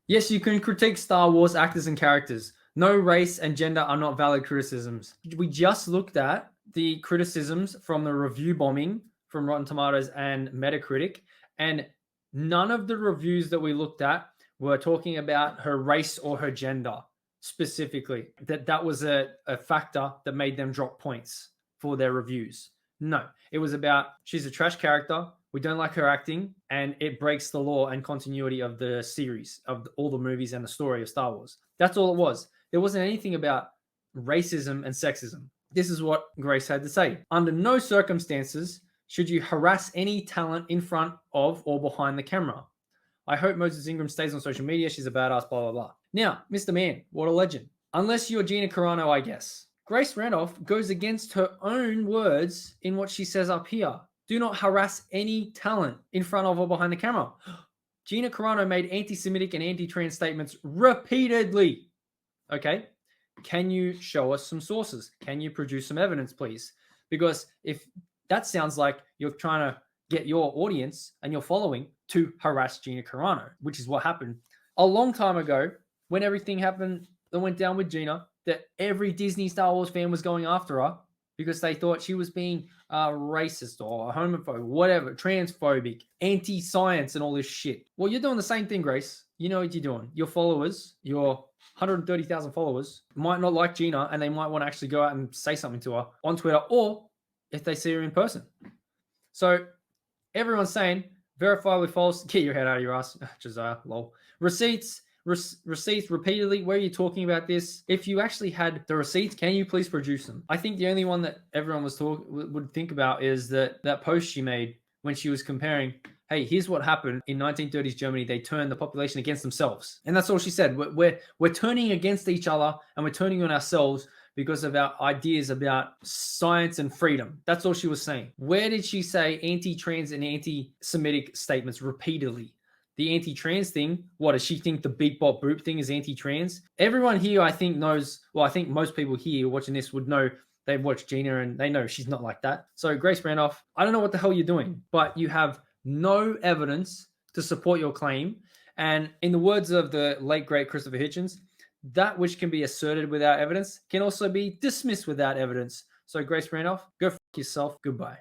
Yes, you can critique Star Wars actors and characters. No race and gender are not valid criticisms. We just looked at the criticisms from the review bombing from Rotten Tomatoes and Metacritic, and none of the reviews that we looked at were talking about her race or her gender specifically. That was a factor that made them drop points for their reviews. No, it was about she's a trash character. We don't like her acting, and it breaks the law and continuity of the series, of all the movies and the story of Star Wars. That's all it was. There wasn't anything about racism and sexism. This is what Grace had to say. Under no circumstances should you harass any talent in front of or behind the camera. I hope Moses Ingram stays on social media. She's a badass, blah, blah, blah. Now, Mr. Man, what a legend. Unless you're Gina Carano, I guess. Grace Randolph goes against her own words in what she says up here. Do not harass any talent in front of or behind the camera. Gina Carano made anti-Semitic and anti-trans statements repeatedly. Okay? Can you show us some sources? Can you produce some evidence, please? Because if that sounds like you're trying to get your audience and your following to harass Gina Carano, which is what happened a long time ago when everything happened that went down with Gina, that every Disney Star Wars fan was going after her because they thought she was being racist or homophobic, whatever, transphobic, anti-science and all this shit. Well, you're doing the same thing, Grace. You know what you're doing. Your followers, your 130,000 followers might not like Gina and they might want to actually go out and say something to her on Twitter or if they see her in person. So everyone's saying verifiably false. Get your head out of your ass. Josiah, lol. Receipts repeatedly. Where are you talking about this? If you actually had the receipts, can you please produce them? I think the only one that everyone would think about is that post she made when she was comparing, hey, here's what happened in 1930s Germany. They turned the population against themselves. And that's all she said. We're turning against each other and we're turning on ourselves because of our ideas about science and freedom. That's all she was saying. Where did she say anti-trans and anti-Semitic statements repeatedly? The anti-trans thing, what does she think the beep bop boop thing is anti-trans? Everyone here, I think, knows, well, I think most people here watching this would know, they've watched Gina and they know she's not like that. So Grace Randolph, I don't know what the hell you're doing, but you have no evidence to support your claim. And in the words of the late, great Christopher Hitchens, that which can be asserted without evidence can also be dismissed without evidence. So Grace Randolph, go f*** yourself. Goodbye.